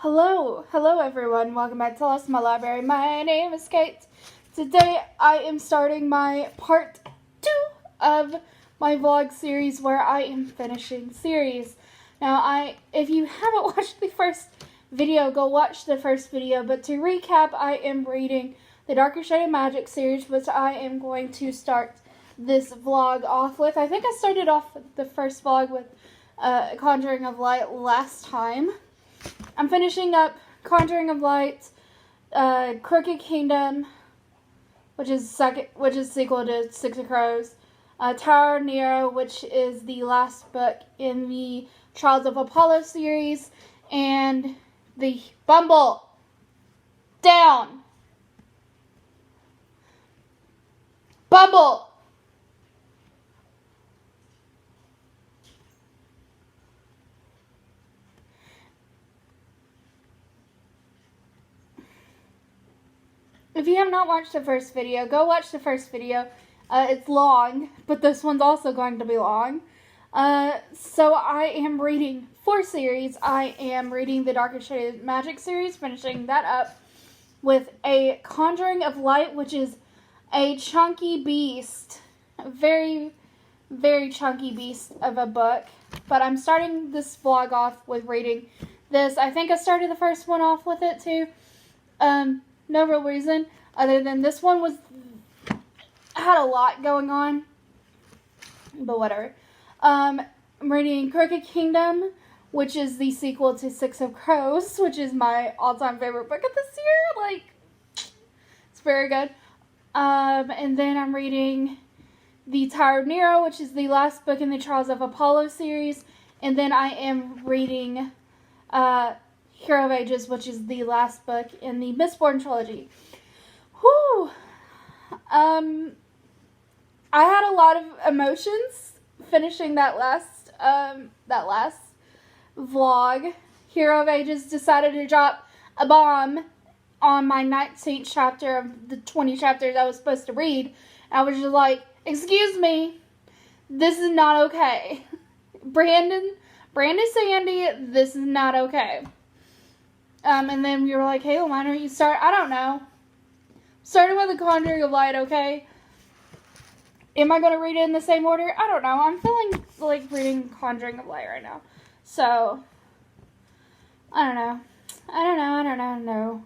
Hello everyone, welcome back to Lost in My Library. My name is Kate. Today I am starting my part 2 of my vlog series where I am finishing series. Now if you haven't watched the first video, go watch the first video, but to recap, I am reading the Darker Shade of Magic series, which I am going to start this vlog off with. I think I started off the first vlog with Conjuring of Light last time. I'm finishing up Conjuring of Light, Crooked Kingdom, which is sequel to Six of Crows, Tower of Nero, which is the last book in the Trials of Apollo series, and the Bumble Down. Bumble. If you have not watched the first video, go watch the first video. It's long, but this one's also going to be long. So I am reading 4 series. I am reading the Darker Shade of Magic series, finishing that up with a Conjuring of Light, which is a chunky beast. A very, very chunky beast of a book. But I'm starting this vlog off with reading this. I think I started the first one off with it too. No real reason other than this one had a lot going on, but whatever. I'm reading Crooked Kingdom, which is the sequel to Six of Crows, which is my all-time favorite book of this year. Like, it's very good. And then I'm reading the Tower of Nero, which is the last book in the Trials of Apollo series, and then I am reading Hero of Ages, which is the last book in the Mistborn trilogy. Whew. I had a lot of emotions finishing that last vlog. Hero of Ages decided to drop a bomb on my 19th chapter of the 20 chapters I was supposed to read. I was just like, excuse me, this is not okay. Brandon Sandy, this is not okay. And then we were like, hey, why don't you start? I don't know. Starting with The Conjuring of Light, okay? Am I going to read it in the same order? I don't know. I'm feeling like reading Conjuring of Light right now. So, I don't know.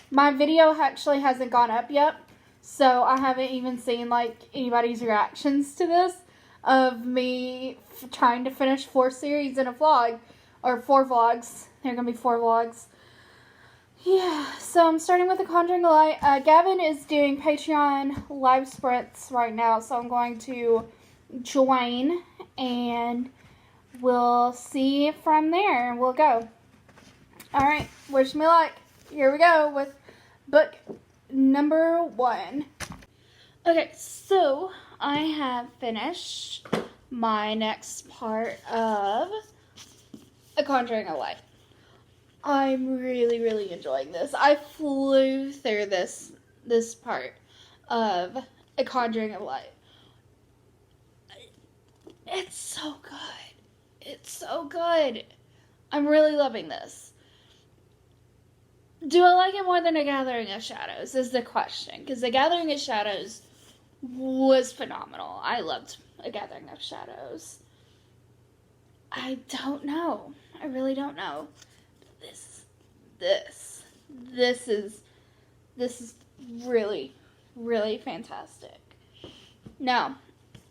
My video actually hasn't gone up yet. So, I haven't even seen, like, anybody's reactions to this. Of me trying to finish 4 series in a vlog. Or 4 vlogs. There are going to be 4 vlogs. Yeah, so I'm starting with The Conjuring of Light. Gavin is doing Patreon live sprints right now, so I'm going to join, and we'll see from there. We'll go. Alright, wish me luck. Here we go with book number 1. Okay, so I have finished my next part of A Conjuring of Light. I'm really, really enjoying this. I flew through this part of A Conjuring of Light. It's so good. It's so good. I'm really loving this. Do I like it more than A Gathering of Shadows is the question. Because A Gathering of Shadows was phenomenal. I loved A Gathering of Shadows. I don't know. I really don't know. This is really, really fantastic. Now,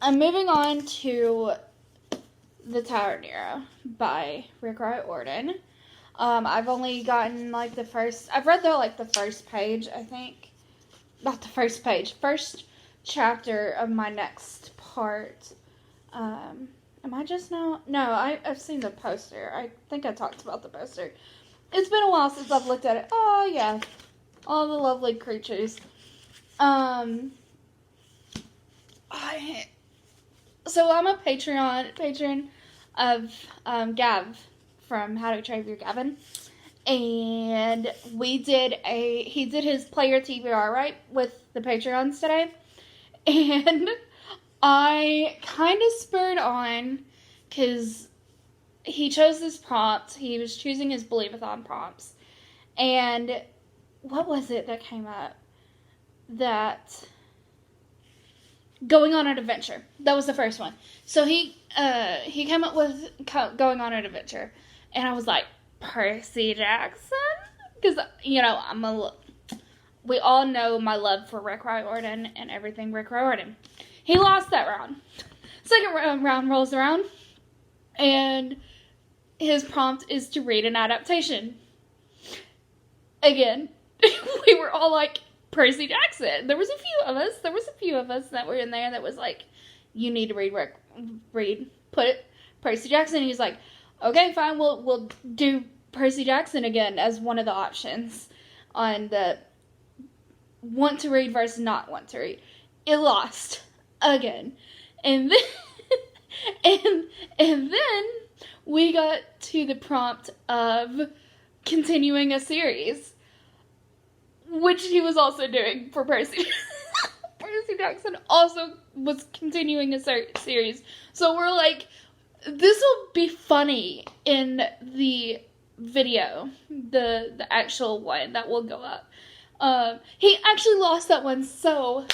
I'm moving on to The Tower of Nero by Rick Riordan. I've only gotten like I've read the first page, I think. Not the first page, first chapter of my next part. Am I just now? No, I've seen the poster. I think I talked about the poster. It's been a while since I've looked at it. Oh, yeah. All the lovely creatures. So I'm a patron of Gav from How to Trade Your Gavin. And he did his player TBR, right, with the Patreons today. And I kind of spurred on, because he chose this prompt. He was choosing his Believe-a-thon prompts. And what was it that came up? That going on an adventure. That was the first one. So he came up with going on an adventure. And I was like, Percy Jackson? Because, you know, we all know my love for Rick Riordan and everything Rick Riordan. He lost that round. Second round rolls around, and his prompt is to read an adaptation. Again, we were all like, Percy Jackson. There was a few of us that were in there that was like, you need to put Percy Jackson. And he's like, okay, fine, we'll do Percy Jackson again as one of the options on the want to read versus not want to read. It lost again. And then and then we got to the prompt of continuing a series, which he was also doing for Percy. Percy Jackson also was continuing a series. So we're like, this will be funny in the video, the actual one that will go up. He actually lost that one, so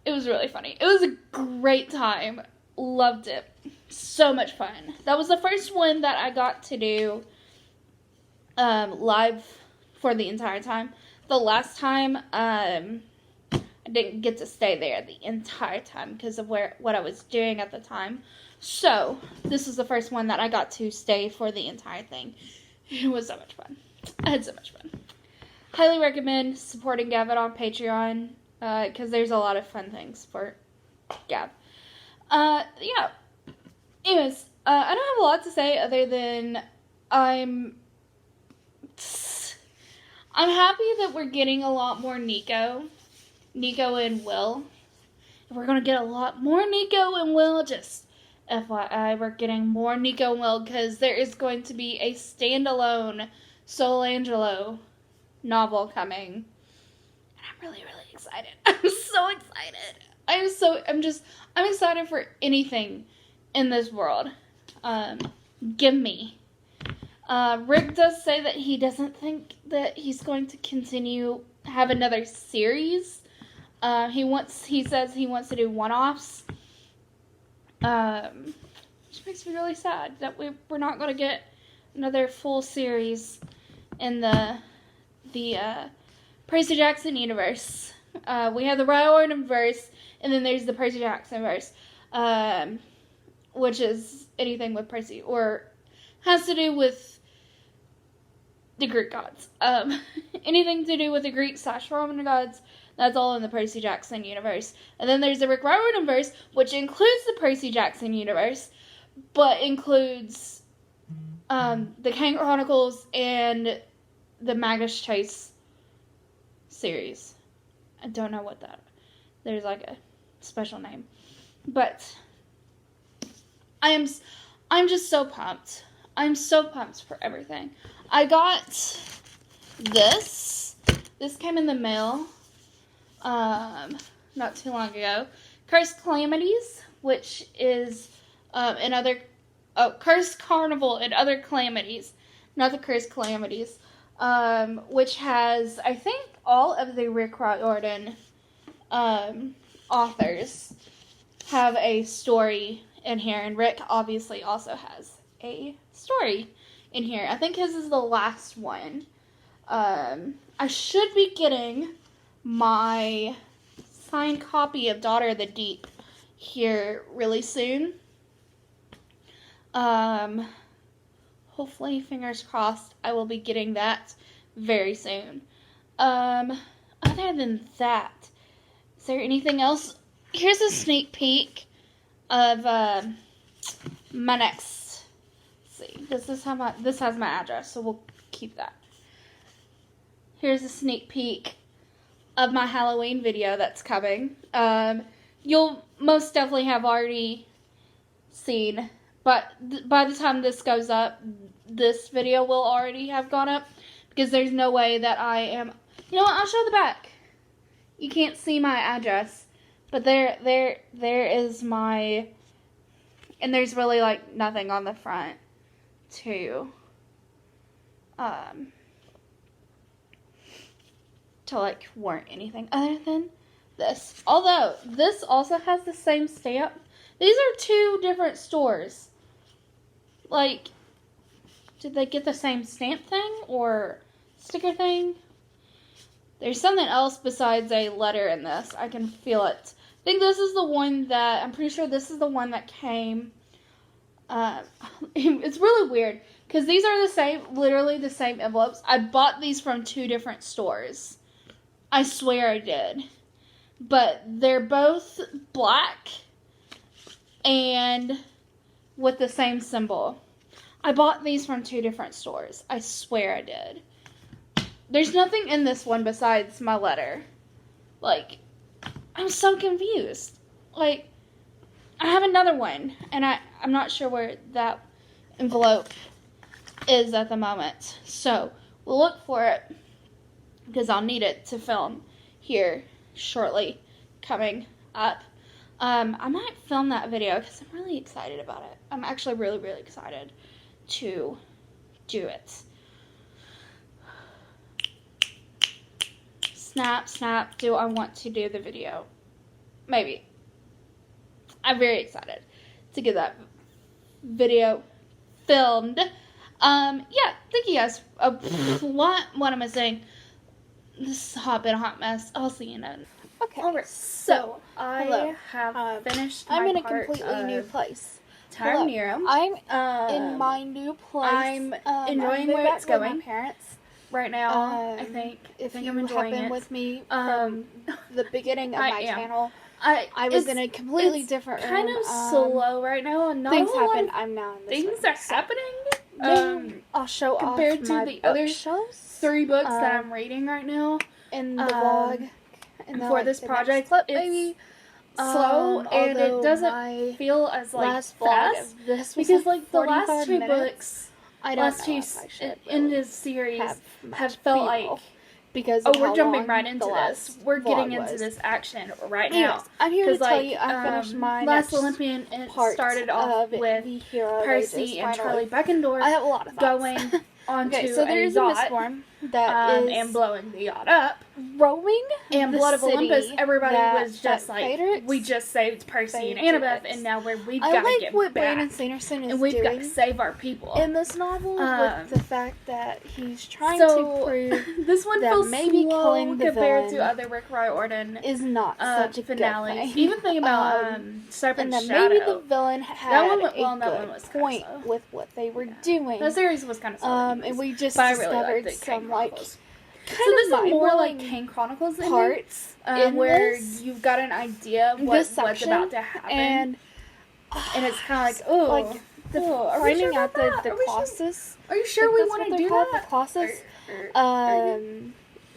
it was really funny. It was a great time. Loved it. So much fun. That was the first one that I got to do live for the entire time. The last time, I didn't get to stay there the entire time because of what I was doing at the time. So, this was the first one that I got to stay for the entire thing. It was so much fun. I had so much fun. Highly recommend supporting Gavin on Patreon, because there's a lot of fun things for Gav. Yeah. Anyways, I don't have a lot to say other than I'm happy that we're getting a lot more Nico and Will. We're going to get a lot more Nico and Will, just FYI, we're getting more Nico and Will because there is going to be a standalone Solangelo novel coming. And I'm really, really excited. I'm so excited. I'm excited for anything in this world. Give me. Rick does say that he doesn't think that he's going to have another series. He says he wants to do one-offs. Which makes me really sad that we're not going to get another full series in the Percy Jackson universe. We have the Riordan verse, and then there's the Percy Jackson verse, which is anything with Percy, or has to do with the Greek gods. Anything to do with the Greek/Roman gods, that's all in the Percy Jackson universe. And then there's the Rick Riordan verse, which includes the Percy Jackson universe, but includes the Kane Chronicles and the Magus Chase series. I don't know what that. There's like a special name, but I'm just so pumped. I'm so pumped for everything. I got this. This came in the mail not too long ago. Cursed Calamities, which is Cursed Carnival and Other Calamities. Not the Cursed Calamities. Which has, I think, all of the Rick Riordan authors have a story in here, and Rick obviously also has a story in here. I think his is the last one. I should be getting my signed copy of Daughter of the Deep here really soon. Hopefully, fingers crossed, I will be getting that very soon. Other than that, is there anything else? Here's a sneak peek of my next. Let's see, this has my address, so we'll keep that. Here's a sneak peek of my Halloween video that's coming. You'll most definitely have already seen, but by the time this goes up, this video will already have gone up, because there's no way that I am. You know what? I'll show the back. You can't see my address, but there is my And there's really, like, nothing on the front to like, warrant anything other than this. Although, this also has the same stamp. These are two different stores. Like, did they get the same stamp thing or sticker thing? There's something else besides a letter in this. I can feel it. I think this is the one that, I'm pretty sure this is the one that came. It's really weird because these are the same, literally the same envelopes. I bought these from two different stores. I swear I did. But they're both black and with the same symbol. I bought these from two different stores. I swear I did. There's nothing in this one besides my letter. Like, I'm so confused. Like, I have another one, and I'm not sure where that envelope is at the moment. So, we'll look for it, because I'll need it to film here shortly coming up. I might film that video, because I'm really excited about it. I'm actually really, really excited to do it. Snap, snap, do I want to do the video? Maybe. I'm very excited to get that video filmed. Yeah, thank you guys. What am I saying? This has been a hot mess. I'll see you in. Okay. Alright, so I have finished my I'm in a part completely new of place. Tower Nero. I'm in my new place. I'm enjoying where it's with going. my parents. Right now, I think If I'm you have enjoying been it. with me from the beginning of I my am. channel, I was it's in a completely it's different room. kind of slow right now, and not Things a lot happen. of I'm now in this things room. are happening. Then I'll show compared off to my the other bookshelves 3 books that I'm reading right now in the vlog. And for this project. clip, It's maybe slow, and it doesn't feel as like last vlog fast of this was because like the 45 last 2 minutes. books, I don't last know 2 if I should in really this series have have felt B-roll like because oh, of we're how jumping long right the into this. last We're getting vlog into was. this action right now. Anyways, I'm here to Because tell like you I finished my Last next Olympian, it part started off of with the Hero of Percy Ages, and finally. Charlie Beckendorf I have a lot of thoughts. going onto Okay, so there a is a yacht Mistborn that is and blowing the yacht up. rowing And the Blood of city Olympus, everybody that- was just that like, Phaedrix- we just saved Percy and Phaedrix. Annabeth, and now we've I got to like get what back. Brandon Sanderson is And we've got doing to save our people. in this novel with the fact that he's trying So, to prove this one that feels maybe slow killing the compared to villain other Rick Riordan is not such a finales. good thing. Even thinking about Serpent and that Shadow. maybe the villain had That one, a well, that good one was kinda point slow. with what they were doing. The series was kind of slow. And we just but I really discovered liked the some Kane like Chronicles. kind So this of is more like mind-blowing Kane Chronicles ending, parts in where this, you've got an idea of this what's section, about to happen, and it's kind of like, oh, like the are we finding sure out about that? the Are we sure? Colossus. Are you sure Like, we that's want what to they're do called, that? the Colossus. Are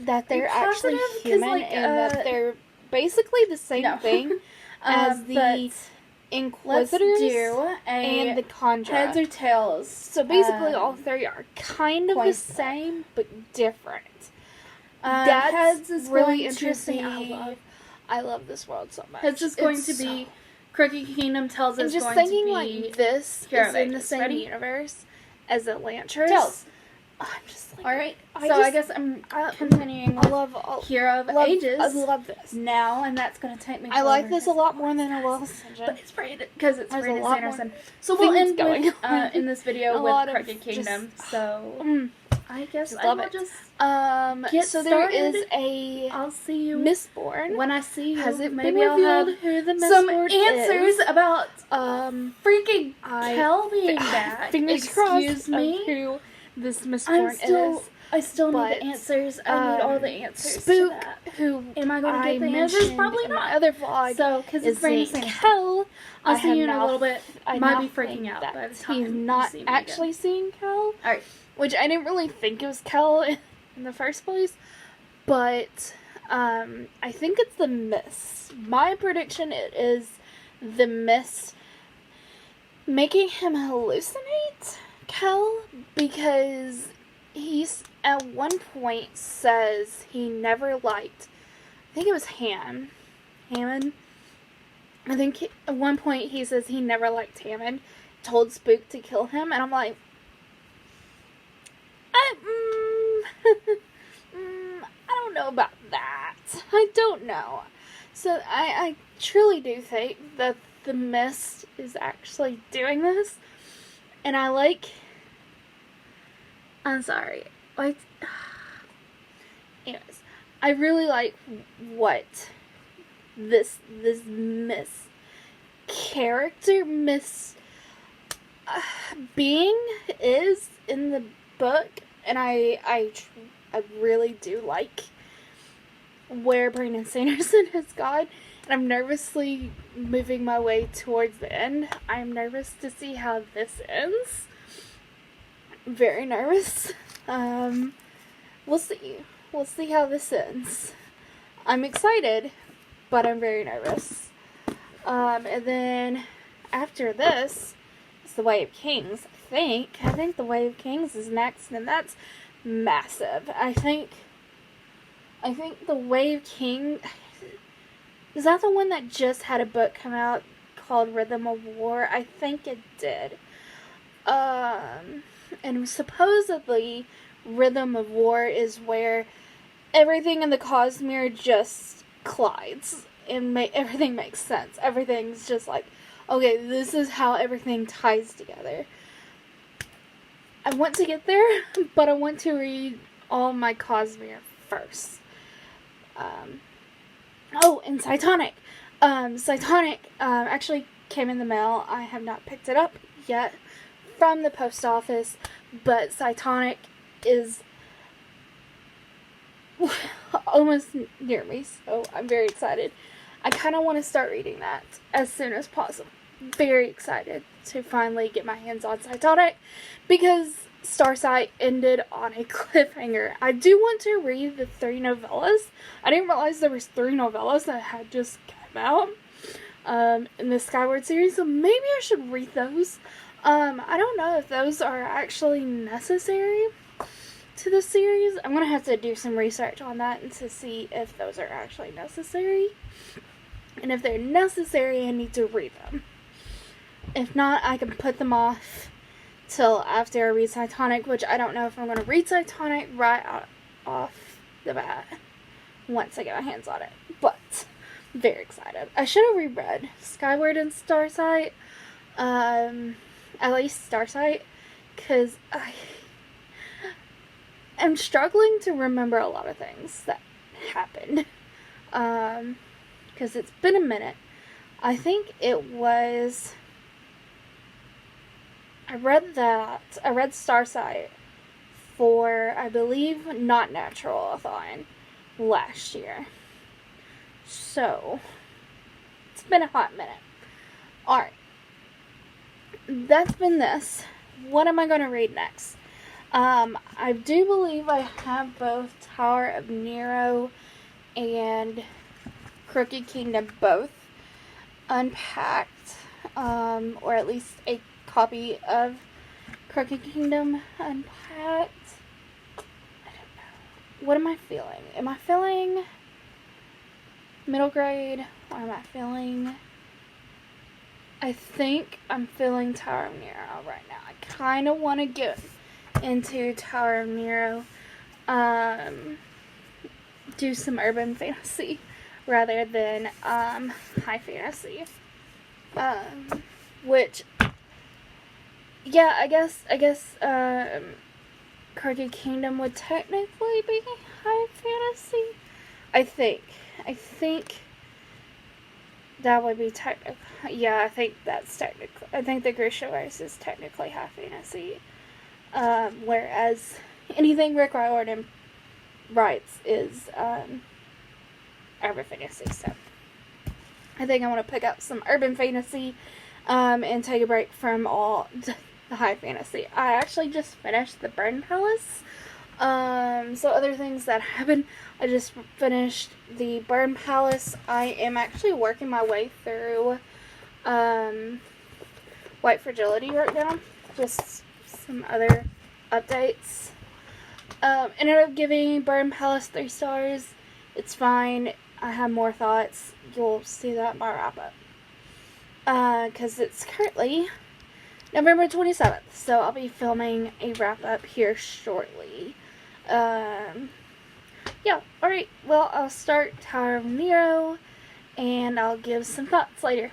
That they're you actually positive? 'Cause, human like, and that they're basically the same no. thing as the Let's Inquisitors do and the a Conjure. heads or tails. So basically, all 3 are kind of the coin flip. same but different. That's That's is really going to interesting. be- I love this world so much. Heads is going It's to be so- Crooked Kingdom tells and us just going thinking to like be this Hero is of in the Ages. same Ready? universe as Elantris. Tails. I'm just like, All right. I So I just- guess I'm I- continuing I with love Hero of love, Ages I love this. now, and that's going to take me. I like forever this a lot more than I love Ascension. But it's Brandon because it's There's a Brandon lot more Sanderson. So we'll things end going with, on. in this video A with lot of Crooked just- Kingdom. So I guess just I love will it. just. So Get there started. is a I'll see you Mistborn. when I see you. Has it Maybe been I'll revealed have who the some Mistborn answers is? about freaking I- Kel being back. Fingers crossed. Excuse of me. who this Mistborn is. I still need but, the answers. I need all the answers to Spook, that. who Am I going to I get the answers? mentioned Probably in not. my other vlog, So, because it's is Brandon named Sanderson. Kel. I'll I see have you in a now- little bit. I Might now be freaking think out that by the time he's you not see me actually seeing Kel. Alright. Which I didn't really think it was Kel in the first place. But I think it's the mist. My prediction it is the mist making him hallucinate Kel, because he's at one point says he never liked, I think it was Hammond, I think at one point he says he never liked Hammond, told Spook to kill him, and I'm like, I don't know about that. I don't know. So I truly do think that the Mist is actually doing this, and I'm sorry, anyways, I really like what this Mist character, Miss being is in the book, and I really do like where Brandon Sanderson has gone, and I'm nervously moving my way towards the end. I'm nervous to see how this ends. Very nervous. We'll see. We'll see how this ends. I'm excited, but I'm very nervous. And then after this, it's the Way of Kings. I think the Way of Kings is next, and that's massive. I think the Way of King, is that the one that just had a book come out called Rhythm of War? I think it did. And supposedly Rhythm of War is where everything in the Cosmere just collides and everything makes sense. Everything's just like, okay, this is how everything ties together. I want to get there, but I want to read all my Cosmere first. And Cytonic. Cytonic actually came in the mail. I have not picked it up yet from the post office, but Cytonic is almost near me, so I'm very excited. I kind of want to start reading that as soon as possible. Very excited to finally get my hands on Cytonic, because Starsight ended on a cliffhanger. I do want to read the 3 novellas. I didn't realize there was 3 novellas that had just come out in the Skyward series, so maybe I should read those. I don't know if those are actually necessary to the series. I'm gonna have to do some research on that and to see if those are actually necessary. And if they're necessary, I need to read them. If not, I can put them off till after I read Cytonic, which I don't know if I'm going to read Cytonic right off the bat once I get my hands on it. But, very excited. I should have reread Skyward and Starsight. At least Starsight, because I'm struggling to remember a lot of things that happened. Because it's been a minute. I think it was, I read Starsight for, I believe, Not Natural-a-thon last year. So, it's been a hot minute. Alright. That's been this. What am I going to read next? I do believe I have both Tower of Nero and Crooked Kingdom both unpacked, or at least a copy of Crooked Kingdom unpacked. I don't know. What am I feeling? Am I feeling middle grade, or am I feeling, I think I'm feeling Tower of Nero right now. I kind of want to get into Tower of Nero, do some urban fantasy rather than high fantasy, which, yeah, I guess Crooked Kingdom would technically be high fantasy. I think that would be technical. Yeah, I think that's technical. I think the Grisha Wars is technically high fantasy, whereas anything Rick Riordan writes is urban fantasy. So I think I want to pick up some urban fantasy and take a break from all the high fantasy. I actually just finished The Burn Palace. So other things that happened, I just finished The Burn Palace. I am actually working my way through White Fragility right now. Just some other updates. Ended up giving Burn Palace 3 stars. It's fine. I have more thoughts. You'll see that in my wrap up. because it's currently November 27th, so I'll be filming a wrap-up here shortly. Yeah, alright, well, I'll start Tower of Nero, and I'll give some thoughts later.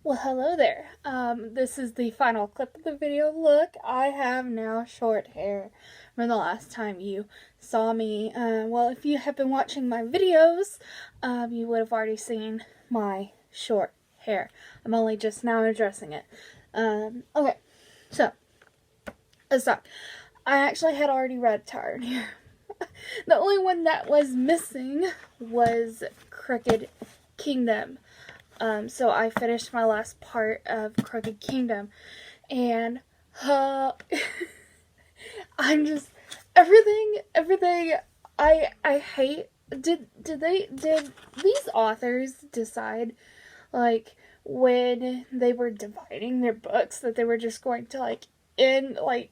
Well, hello there. This is the final clip of the video. Look, I have now short hair from the last time you saw me. Well, if you have been watching my videos, you would have already seen my short hair. I'm only just now addressing it. Okay, so, let's stop. I actually had already read Tower of Nero. The only one that was missing was Crooked Kingdom. So I finished my last part of Crooked Kingdom, and I'm just everything I hate. Did these authors decide, like, when they were dividing their books, that they were just going to, like, end, like,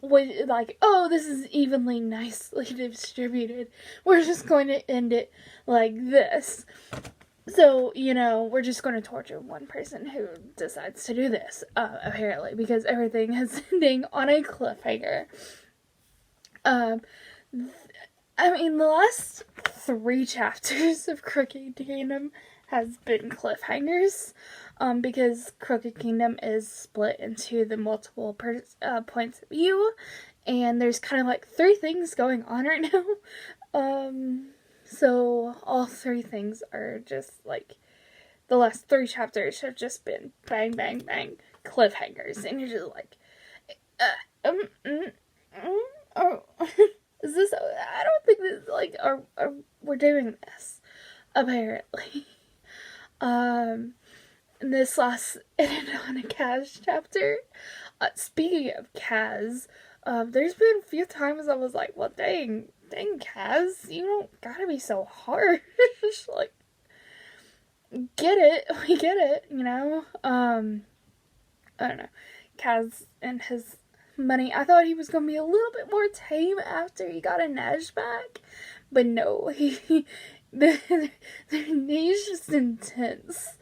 with, like, oh, this is evenly, nicely distributed, we're just going to end it like this? So, you know, we're just going to torture one person who decides to do this, apparently, because everything is ending on a cliffhanger. I mean, the last 3 chapters of Crooked Kingdom has been cliffhangers, because Crooked Kingdom is split into the multiple points of view, and there's kind of like 3 things going on right now. So all 3 things are just like, the last 3 chapters have just been bang, bang, bang cliffhangers, and you're just like, oh, is this? I don't think this, like, we're doing this, apparently. This last ended on a cash chapter. Speaking of Kaz, there's been a few times I was like, well, dang, Kaz, you don't gotta be so harsh. Like, get it, we get it, you know? I don't know. Kaz and his money. I thought he was gonna be a little bit more tame after he got a Nash back, but no, he's just intense.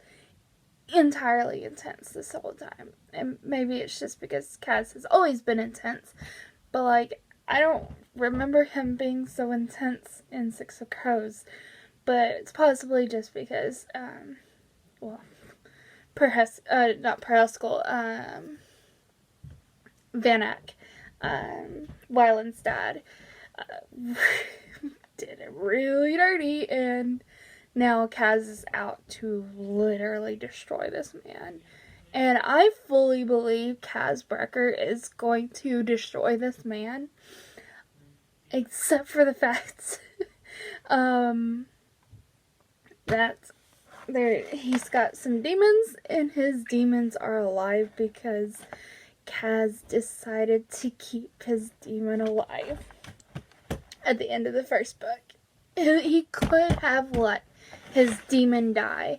Entirely intense this whole time. And maybe it's just because Kaz has always been intense, but like, I don't remember him being so intense in Six of Crows, but it's possibly just because, not Perhaskell, Vanak, Wyland's dad, did it really dirty, and now Kaz is out to literally destroy this man. And I fully believe Kaz Brekker is going to destroy this man. Except for the fact that he's got some demons, and his demons are alive because Kaz decided to keep his demon alive at the end of the first book. He could have let his demon die.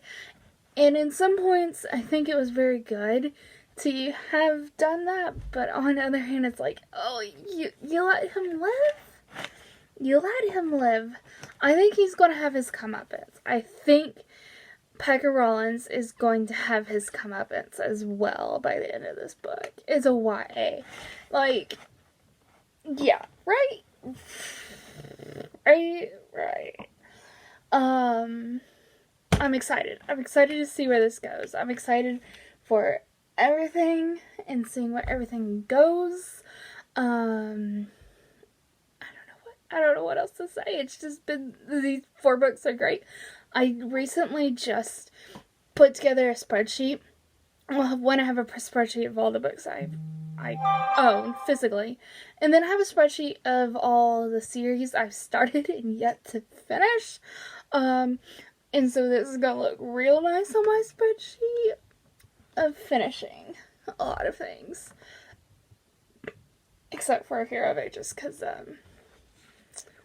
And in some points, I think it was very good to have done that. But on the other hand, it's like, oh, you let him live? You let him live. I think he's going to have his comeuppance. I think Pekka Rollins is going to have his comeuppance as well by the end of this book. It's a YA. Like, yeah, right? Right. I'm excited. I'm excited to see where this goes. I'm excited for everything and seeing where everything goes. I don't know what else to say. It's just been, these 4 books are great. I recently just put together a spreadsheet. Well, when I have a spreadsheet of all the books I own physically. And then I have a spreadsheet of all the series I've started and yet to finish. And so this is gonna look real nice on my spreadsheet of finishing a lot of things. Except for Hero of Ages, because,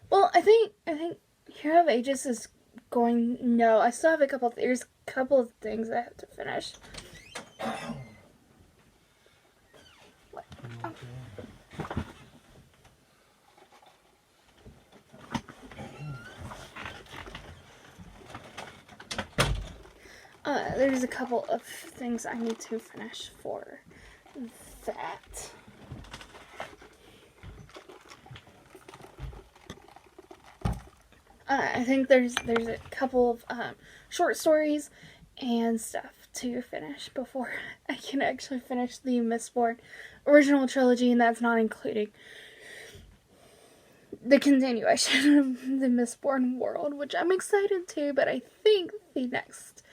well, I think Hero of Ages is going, no, I still have there's a couple of things I have to finish. What? Oh. There's a couple of things I need to finish for that. I think there's a couple of short stories and stuff to finish before I can actually finish the Mistborn original trilogy, and that's not including the continuation of the Mistborn world, which I'm excited to, but I think the next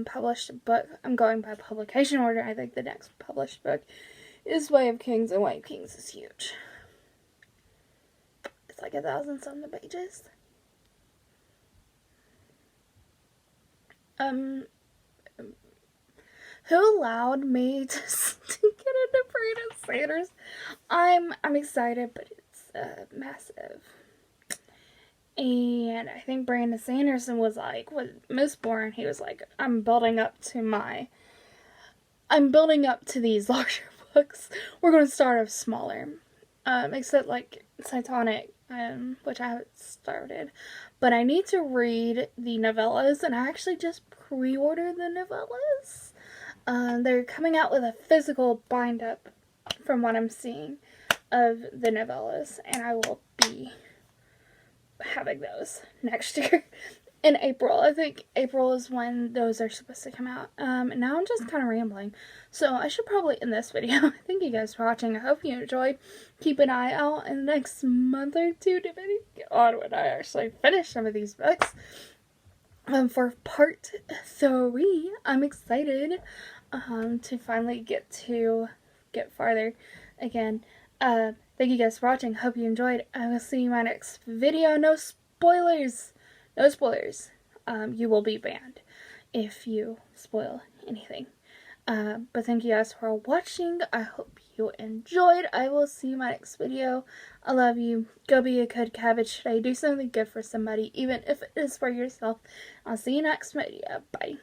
published book, I'm going by publication order, I think the next published book is Way of Kings, and Way of Kings is huge. It's like 1,000-something pages. Who allowed me to get into Brandon Sanderson? I'm excited, but it's massive. And I think Brandon Sanderson was like, with Mistborn, he was like, I'm building up to these larger books. We're going to start off smaller. Except like Cytonic, which I haven't started. But I need to read the novellas, and I actually just pre-ordered the novellas. They're coming out with a physical bind-up, from what I'm seeing, of the novellas, and I will be having those next year in April. I think April is when those are supposed to come out. And now I'm just kind of rambling, so I should probably end this video. Thank you guys for watching. I hope you enjoyed. Keep an eye out in the next month or two, depending on when I actually finish some of these books. For part 3, I'm excited to finally get farther again. Thank you guys for watching. Hope you enjoyed. I will see you in my next video. No spoilers. No spoilers. You will be banned if you spoil anything. But thank you guys for watching. I hope you you enjoyed. I will see you in my next video. I love you. Go be a good cabbage today. Do something good for somebody, even if it is for yourself. I'll see you next video. Bye.